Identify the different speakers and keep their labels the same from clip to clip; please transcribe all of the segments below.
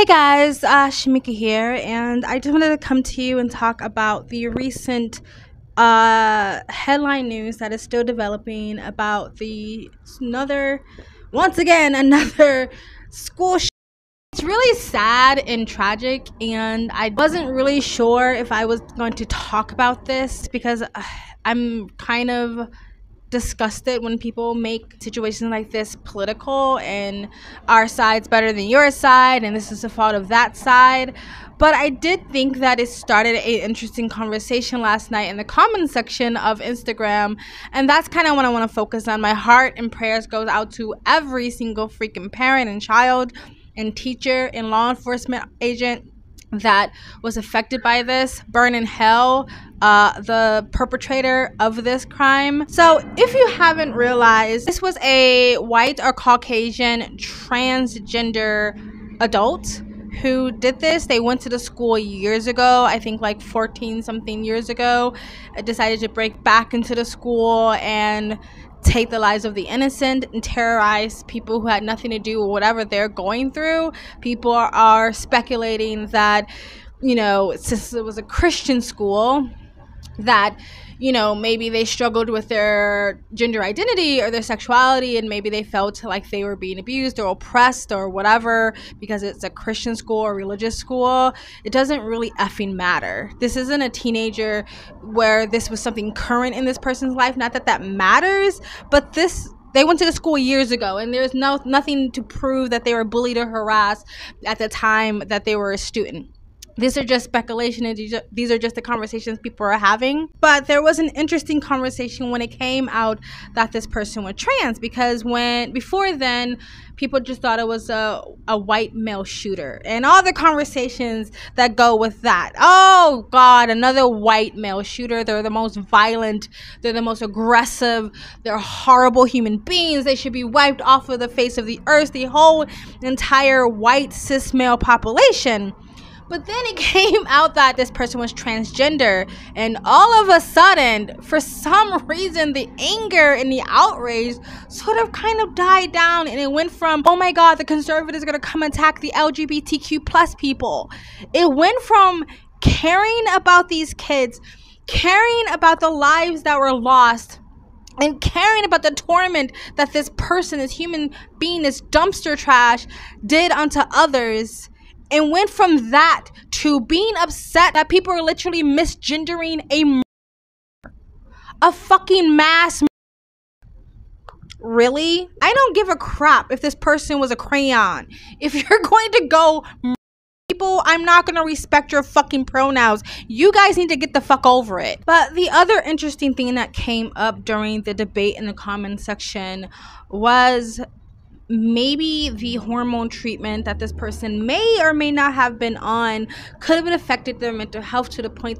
Speaker 1: Hey guys, Shamika here, and I just wanted to come to you and talk about the recent headline news that is still developing about once again, another school. It's really sad and tragic, and I wasn't really sure if I was going to talk about this because I'm kind of disgusted when people make situations like this political and our side's better than your side and this is the fault of that side. But I did think that it started an interesting conversation last night in the comment section of Instagram, and that's kind of what I want to focus on. My heart and prayers goes out to every single freaking parent and child and teacher and law enforcement agent that was affected by this. Burn in hell, the perpetrator of this crime. So if you haven't realized, this was a white or Caucasian transgender adult who did this. They went to the school years ago, I think like 14 something years ago, decided to break back into the school and take the lives of the innocent and terrorize people who had nothing to do with whatever they're going through. People are speculating that, since it was a Christian school, that maybe they struggled with their gender identity or their sexuality, and maybe they felt like they were being abused or oppressed or whatever because it's a Christian school or religious school. It doesn't really effing matter. This isn't a teenager where this was something current in this person's life. Not that that matters, but they went to the school years ago, and there's nothing to prove that they were bullied or harassed at the time that they were a student. These are just speculation, and these are just the conversations people are having. But there was an interesting conversation when it came out that this person was trans, because before then, people just thought it was a white male shooter, and all the conversations that go with that. Oh God, another white male shooter. They're the most violent. They're the most aggressive. They're horrible human beings. They should be wiped off of the face of the earth. The whole entire white cis male population. But then it came out that this person was transgender, and all of a sudden, for some reason, the anger and the outrage sort of kind of died down, and it went from, oh my God, the conservatives are going to come attack the LGBTQ plus people. It went from caring about these kids, caring about the lives that were lost, and caring about the torment that this person, this human being, this dumpster trash did unto others. And went from that to being upset that people are literally misgendering a fucking mass. Really? I don't give a crap if this person was a crayon. If you're going to go people, I'm not going to respect your fucking pronouns. You guys need to get the fuck over it. But the other interesting thing that came up during the debate in the comment section was maybe the hormone treatment that this person may or may not have been on could have affected their mental health to the point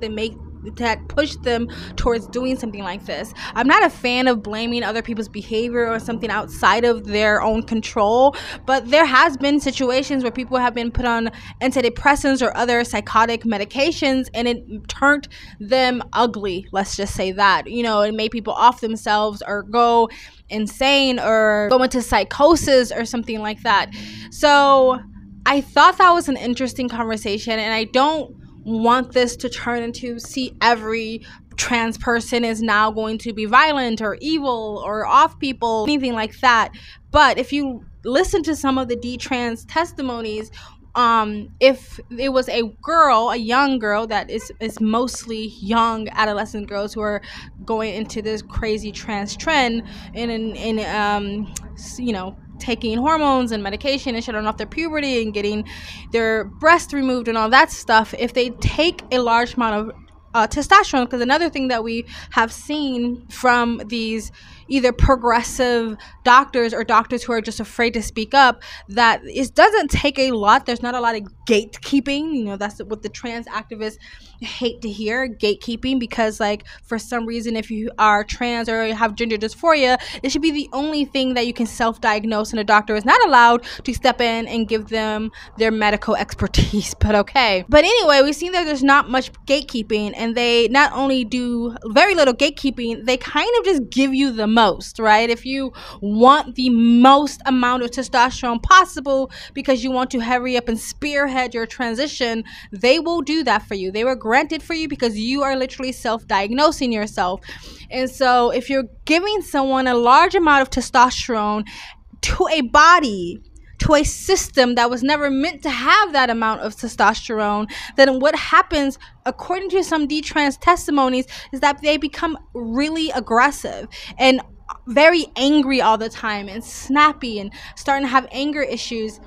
Speaker 1: that pushed them towards doing something like this. I'm not a fan of blaming other people's behavior or something outside of their own control, but there has been situations where people have been put on antidepressants or other psychotic medications, and it turned them ugly. Let's just say that. It made people off themselves or go insane or go into psychosis or something like that. So I thought that was an interesting conversation, and I don't want this to turn into, see, every trans person is now going to be violent or evil or off people, anything like that. But if you listen to some of the D-trans testimonies, if it was a young girl that is mostly young adolescent girls who are going into this crazy trans trend and taking hormones and medication and shutting off their puberty and getting their breast removed and all that stuff, if they take a large amount of testosterone, because another thing that we have seen from these either progressive doctors or doctors who are just afraid to speak up, that it doesn't take a lot. There's not a lot of gatekeeping. That's what the trans activists hate to hear, gatekeeping, because for some reason, if you are trans or you have gender dysphoria, it should be the only thing that you can self-diagnose, and a doctor is not allowed to step in and give them their medical expertise. But okay. But anyway, we've seen that there's not much gatekeeping, and they not only do very little gatekeeping, they kind of just give you the most, right? If you want the most amount of testosterone possible because you want to hurry up and spearhead your transition, they will do that for you. They will grant it for you because you are literally self-diagnosing yourself. And so if you're giving someone a large amount of testosterone to a body, to a system that was never meant to have that amount of testosterone, then what happens, according to some detrans testimonies, is that they become really aggressive and very angry all the time and snappy and starting to have anger issues,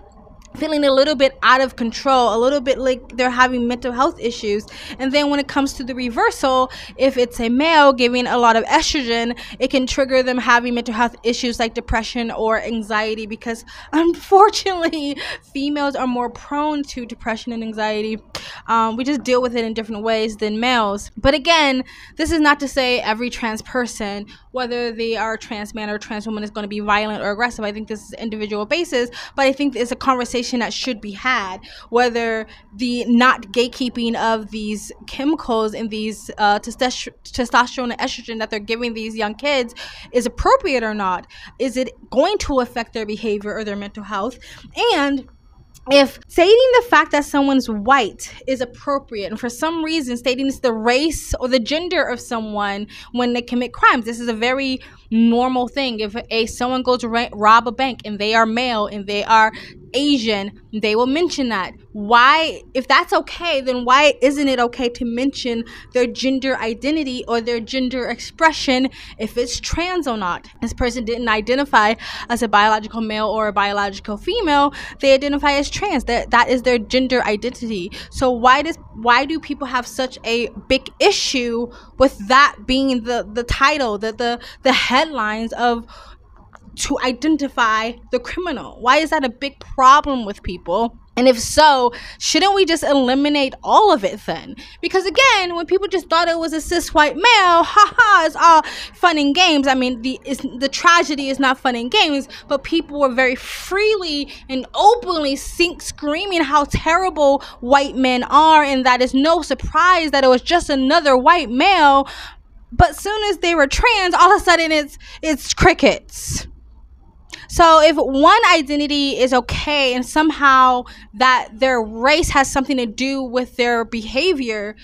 Speaker 1: feeling a little bit out of control, a little bit like they're having mental health issues. And then when it comes to the reversal, if it's a male giving a lot of estrogen, it can trigger them having mental health issues like depression or anxiety, because unfortunately females are more prone to depression and anxiety. We just deal with it in different ways than males. But again, this is not to say every trans person, whether they are trans man or trans woman, is going to be violent or aggressive. I think this is individual basis, but I think it's a conversation that should be had, whether the not gatekeeping of these chemicals and these testosterone and estrogen that they're giving these young kids is appropriate or not. Is it going to affect their behavior or their mental health? And if stating the fact that someone's white is appropriate, and for some reason stating it's the race or the gender of someone when they commit crimes, this is a very normal thing. If someone goes to rob a bank and they are male and they are Asian, they will mention that. Why, if that's okay, then why isn't it okay to mention their gender identity or their gender expression if it's trans or not? This person didn't identify as a biological male or a biological female. They identify as trans. That is their gender identity. So why do people have such a big issue with that being the title, the headlines of to identify the criminal? Why is that a big problem with people? And if so, shouldn't we just eliminate all of it then? Because again, when people just thought it was a cis white male, haha, it's all fun and games. I mean, the tragedy is not fun and games, but people were very freely and openly screaming how terrible white men are, and that is no surprise that it was just another white male. But soon as they were trans, all of a sudden it's crickets. So if one identity is okay and somehow that their race has something to do with their behavior,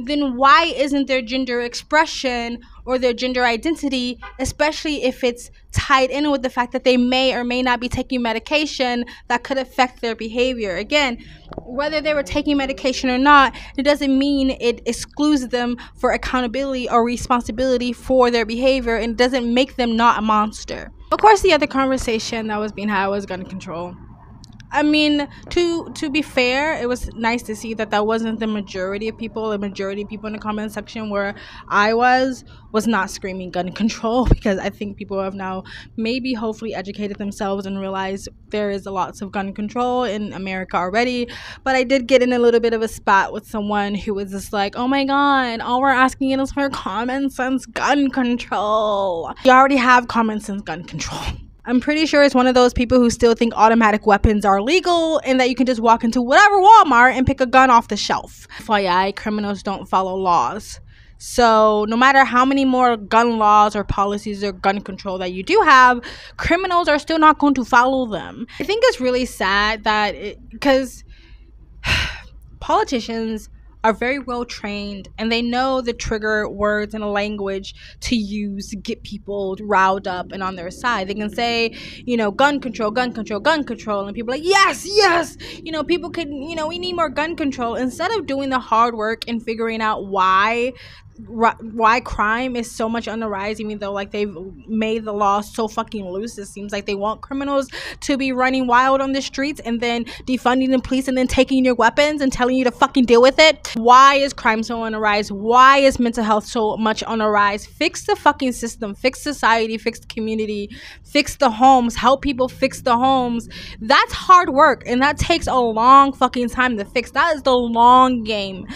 Speaker 1: then why isn't their gender expression or their gender identity, especially if it's tied in with the fact that they may or may not be taking medication that could affect their behavior? Again, whether they were taking medication or not, it doesn't mean it excludes them for accountability or responsibility for their behavior, and doesn't make them not a monster. Of course, the other conversation that was being had was gun control. I mean, to be fair, it was nice to see that wasn't the majority of people. The majority of people in the comment section where I was not screaming gun control, because I think people have now maybe hopefully educated themselves and realized there is lots of gun control in America already. But I did get in a little bit of a spat with someone who was just like, oh my god, all we're asking is for common sense gun control. You already have common sense gun control. I'm pretty sure it's one of those people who still think automatic weapons are legal and that you can just walk into whatever Walmart and pick a gun off the shelf. FYI, criminals don't follow laws. So no matter how many more gun laws or policies or gun control that you do have, criminals are still not going to follow them. I think it's really sad that because politicians are very well trained and they know the trigger words and language to use to get people riled up and on their side. They can say, gun control, gun control, gun control, and people are like, yes, people could, we need more gun control, instead of doing the hard work and figuring out why crime is so much on the rise, even though like they've made the law so fucking loose. It seems like they want criminals to be running wild on the streets and then defunding the police and then taking your weapons and telling you to fucking deal with it. Why is crime so on the rise? Why is mental health so much on the rise? Fix the fucking system, fix society, fix the community, fix the homes, help people fix the homes. That's hard work and that takes a long fucking time to fix. That is the long game,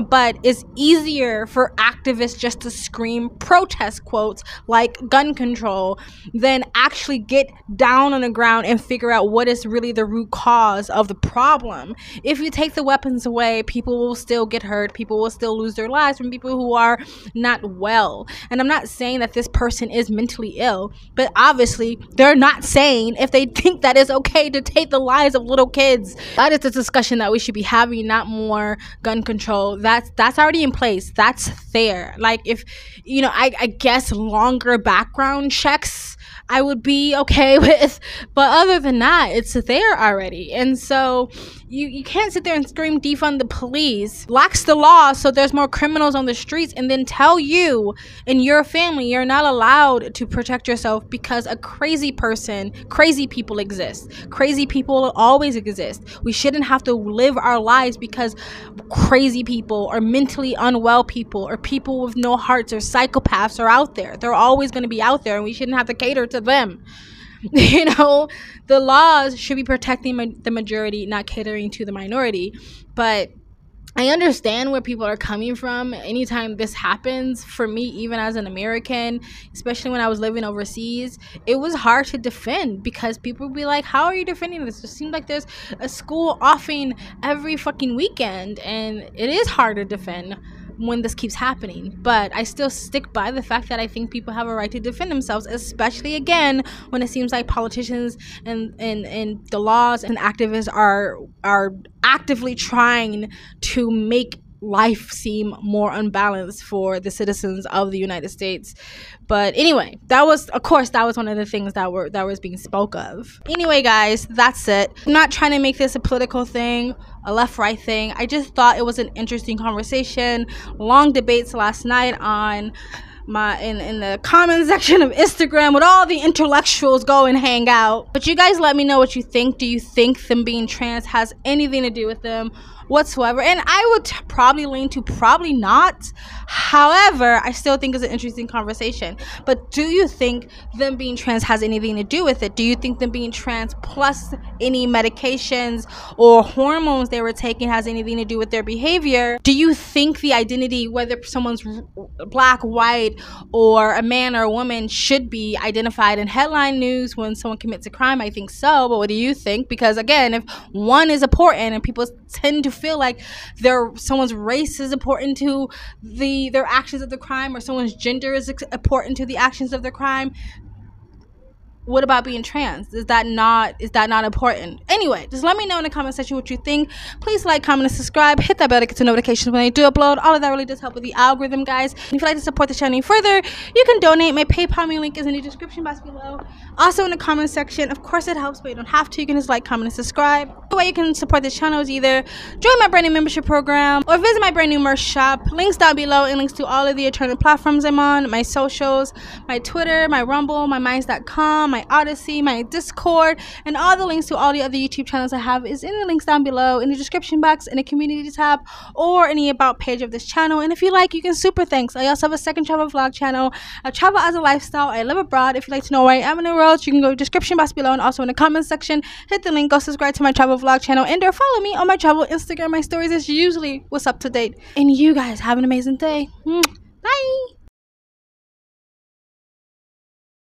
Speaker 1: but it's easier for activists just to scream protest quotes like gun control than actually get down on the ground and figure out what is really the root cause of the problem. If you take the weapons away, people will still get hurt, people will still lose their lives from people who are not well. And I'm not saying that this person is mentally ill, but obviously they're not sane if they think that it's okay to take the lives of little kids. That is the discussion that we should be having, not more gun control. That's already in place. That's there. Like, if you know, I guess longer background checks I would be okay with, but other than that, it's there already. And so you can't sit there and scream defund the police, lax the law so there's more criminals on the streets, and then tell you and your family you're not allowed to protect yourself because a crazy people exist. Crazy people always exist. We shouldn't have to live our lives because crazy people or mentally unwell people or people with no hearts or psychopaths are out there. They're always going to be out there, and we shouldn't have to cater to them. You know, the laws should be protecting the majority, not catering to the minority. But I understand where people are coming from anytime this happens. For me, even as an American, especially when I was living overseas, it was hard to defend because people would be like, how are you defending this? It seems like there's a school offing every fucking weekend, and it is hard to defend when this keeps happening. But I still stick by the fact that I think people have a right to defend themselves, especially again when it seems like politicians and the laws and activists are actively trying to make life seem more unbalanced for the citizens of the United States. But anyway, that was one of the things that was being spoke of. Anyway, guys, that's it. I'm not trying to make this a political thing, a left-right thing. I just thought it was an interesting conversation. Long debates last night on in the comment section of Instagram with all the intellectuals go and hang out. But you guys let me know what you think. Do you think them being trans has anything to do with them whatsoever? And I would probably lean to probably not. However, I still think it's an interesting conversation. But do you think them being trans has anything to do with it? Do you think them being trans plus any medications or hormones they were taking has anything to do with their behavior? Do you think the identity, whether someone's black, white, or a man or a woman, should be identified in headline news when someone commits a crime? I think so. But what do you think? Because again, if one is important and people tend to feel like someone's race is important to their actions of the crime, or someone's gender is important to the actions of the crime, what about being trans? Is that not important? Anyway, just let me know in the comment section what you think. Please like, comment, and subscribe. Hit that bell to get the notifications when I do upload. All of that really does help with the algorithm, guys. And if you'd like to support the channel any further, you can donate. My PayPal link is in the description box below. Also in the comment section. Of course it helps, but you don't have to. You can just like, comment, and subscribe. The way you can support this channel is either join my brand new membership program or visit my brand new merch shop. Links down below, and links to all of the alternate platforms I'm on, my socials, my Twitter, my Rumble, my Minds.com, my Odyssey, my Discord, and all the links to all the other YouTube channels I have is in the links down below, in the description box, in the community tab, or any about page of this channel. And if you like, you can super thanks. I also have a second travel vlog channel. I travel as a lifestyle. I live abroad. If you'd like to know where I am in the world, you can go to the description box below, and also in the comment section, hit the link, go subscribe to my travel vlog channel, and or follow me on my travel Instagram. My stories is usually what's up to date. And you guys have an amazing day. Bye.